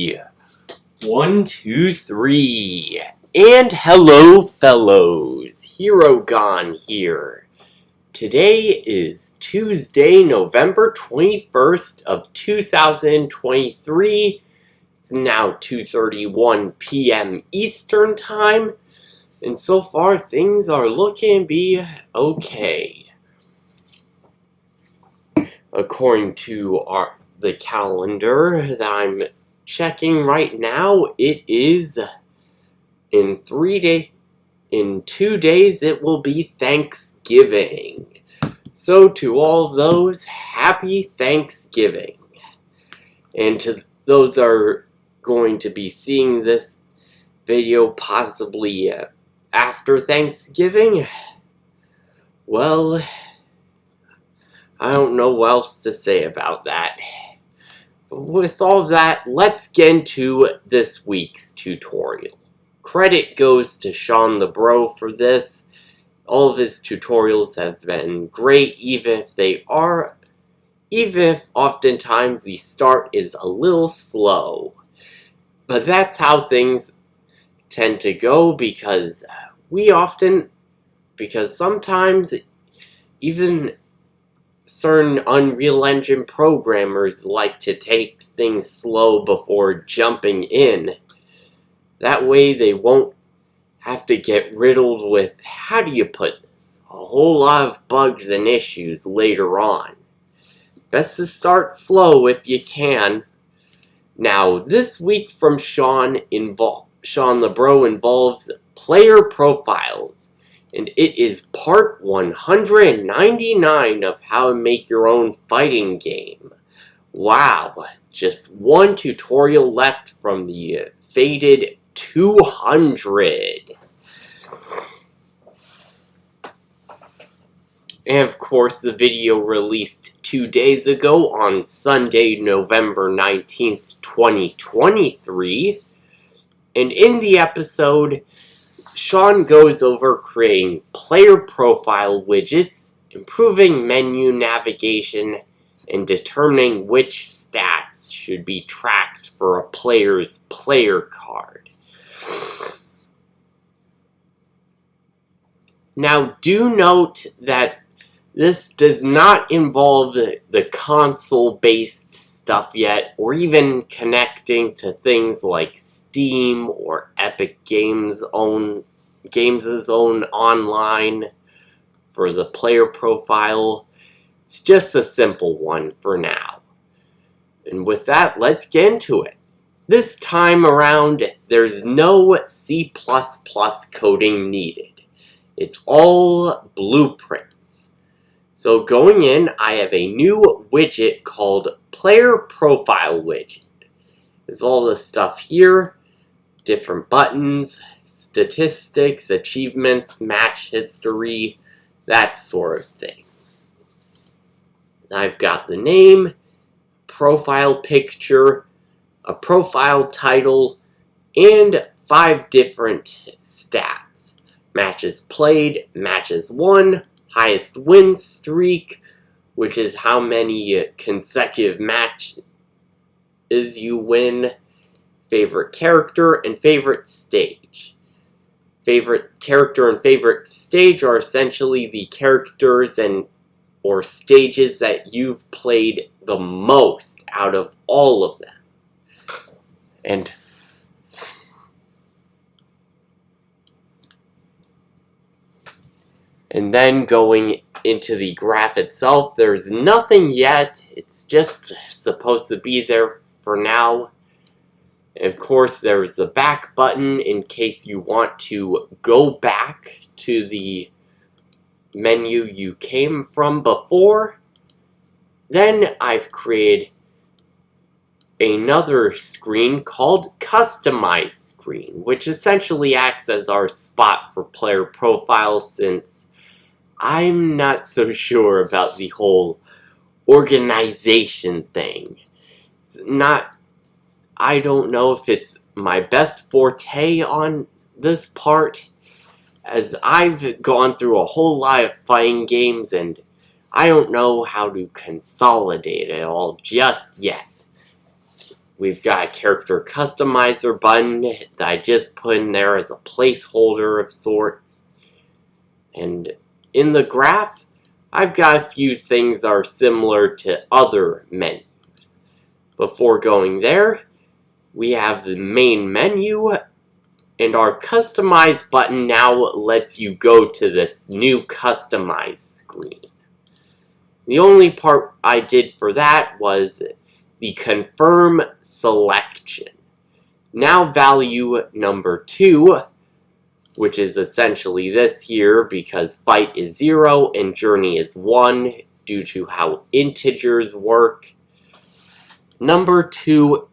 Ready? 1, 2, 3. And hello, fellows. HeroGon here. Today is Tuesday, November 21st of 2023. It's now 2:31 p.m. Eastern Time. And so far, things are looking to be okay. According to the calendar that I'm checking right now, it is in 2 days it will be Thanksgiving. So to all of those, happy Thanksgiving. And to those that are going to be seeing this video possibly after Thanksgiving, well, I don't know what else to say about that. But with all of that, let's get into this week's tutorial. Credit goes to Shawnthebro for this. All of his tutorials have been great, even if oftentimes the start is a little slow. But that's how things tend to go because sometimes even certain Unreal Engine programmers like to take things slow before jumping in. That way they won't have to get riddled with, how do you put this, a whole lot of bugs and issues later on. Best to start slow if you can. Now, this week from Shawnthebro involves player profiles. And it is part 199 of how to make your own fighting game. Wow, just one tutorial left from the fated 200. And of course, the video released 2 days ago on Sunday, November 19th, 2023. And in the episode, Shawn goes over creating player profile widgets, improving menu navigation, and determining which stats should be tracked for a player's player card. Now, do note that this does not involve the console-based stuff yet, or even connecting to things like Steam or Epic Games' own online for the player profile. It's just a simple one for now. And with that, let's get into it. This time around, there's no C++ coding needed. It's all blueprints. So going in, I have a new widget called Player Profile Widget. There's all this stuff here, different buttons, statistics, achievements, match history, that sort of thing. I've got the name, profile picture, a profile title, and 5 different stats. Matches played, matches won, highest win streak, which is how many consecutive matches you win, favorite character, and favorite stage. Favorite character and favorite stage are essentially the characters or stages that you've played the most out of all of them. And then going into the graph itself, there's nothing yet. It's just supposed to be there for now. And of course, there's the back button in case you want to go back to the menu you came from before. Then I've created another screen called Customize Screen, which essentially acts as our spot for player profiles, since I'm not so sure about the whole organization thing. I don't know if it's my best forte on this part, as I've gone through a whole lot of fighting games and I don't know how to consolidate it all just yet. we've got a character customizer button that I just put in there as a placeholder of sorts. And in the graph, I've got a few things that are similar to other menus. Before going there, we have the main menu, and our customize button now lets you go to this new customize screen. The only part I did for that was the confirm selection. Now value number 2, which is essentially this here because fight is 0 and journey is 1 due to how integers work. Number 2,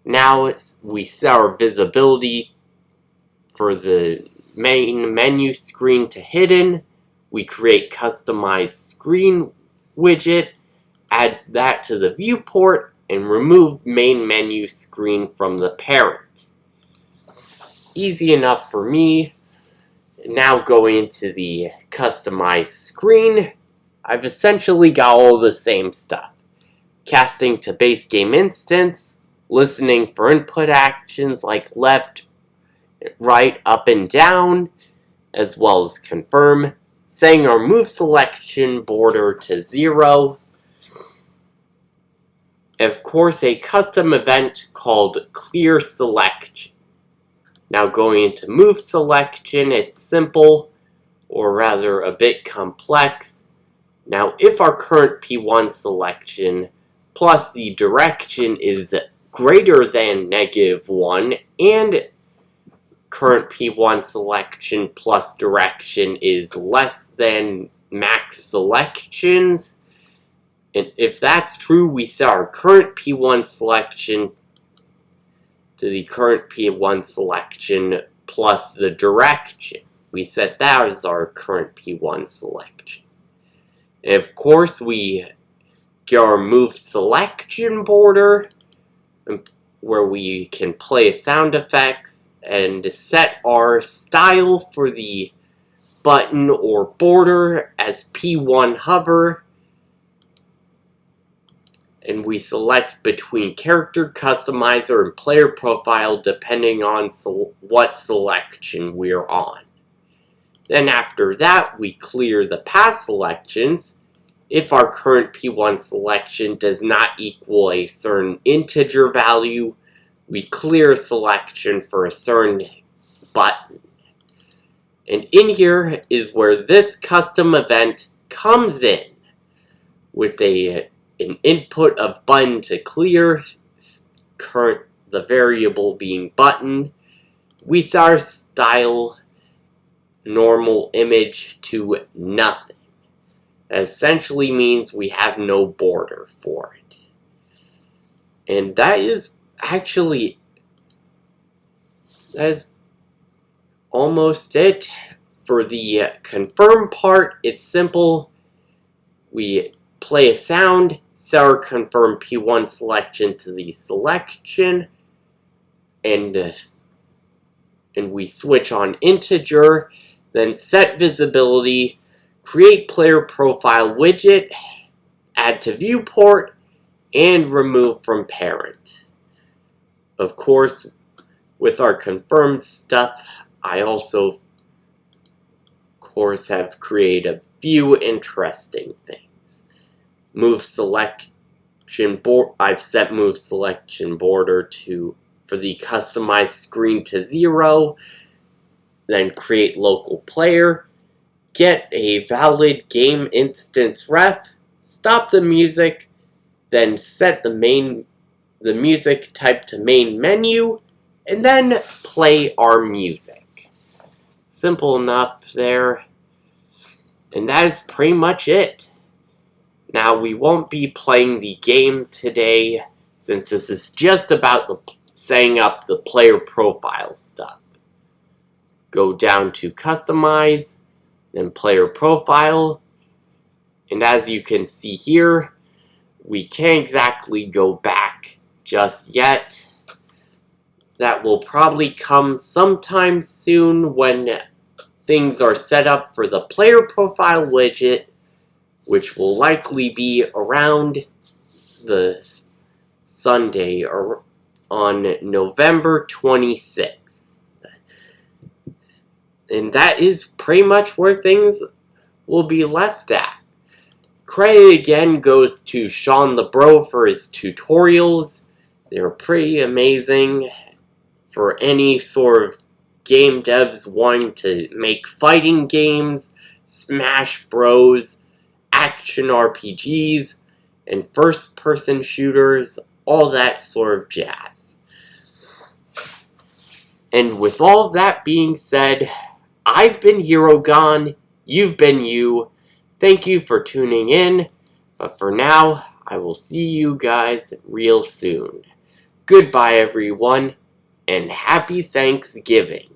now we set our visibility for the main menu screen to hidden. We create customize screen widget, add that to the viewport, and remove main menu screen from the parent. Easy enough for me. Now going into the customize screen, I've essentially got all the same stuff. Casting to base game instance, listening for input actions like left, right, up, and down, as well as confirm, setting our move selection border to 0. And of course, a custom event called clear selection. Now going into move selection, it's simple, or rather a bit complex. Now if our current P1 selection plus the direction is greater than -1 and current P1 selection plus direction is less than max selections, and if that's true, we set our current P1 selection to the current P1 selection plus the direction. We set that as our current P1 selection. And of course, we get our move selection border where we can play sound effects and set our style for the button or border as P1 hover. And we select between character customizer and player profile depending on what selection we're on. Then after that, we clear the past selections. If our current P1 selection does not equal a certain integer value, we clear a selection for a certain button. And in here is where this custom event comes in with an input of button to clear, the variable being button. We set our style normal image to nothing. That essentially means we have no border for it. And that is almost it. For the confirm part, it's simple. We play a sound, set our confirm P1 selection to the selection, and we switch on integer, then set visibility, create player profile widget, add to viewport, and remove from parent. Of course, with our confirmed stuff, I also, of course, have created a few interesting things. Move selection I've set move selection border for the customized screen to 0, then create local player, get a valid game instance ref, stop the music, then set the music type to main menu, and then play our music. Simple enough there. And that is pretty much it. Now, we won't be playing the game today, since this is just about setting up the player profile stuff. Go down to Customize, then Player Profile, and as you can see here, we can't exactly go back just yet. That will probably come sometime soon when things are set up for the Player Profile widget, which will likely be around the Sunday or on November 26th. And that is pretty much where things will be left at. Credit again goes to Shawnthebro for his tutorials. They're pretty amazing for any sort of game devs wanting to make fighting games, Smash Bros, action RPGs, and first-person shooters, all that sort of jazz. And with all of that being said, I've been HeroGon, you've been you. Thank you for tuning in, but for now, I will see you guys real soon. Goodbye everyone, and happy Thanksgiving.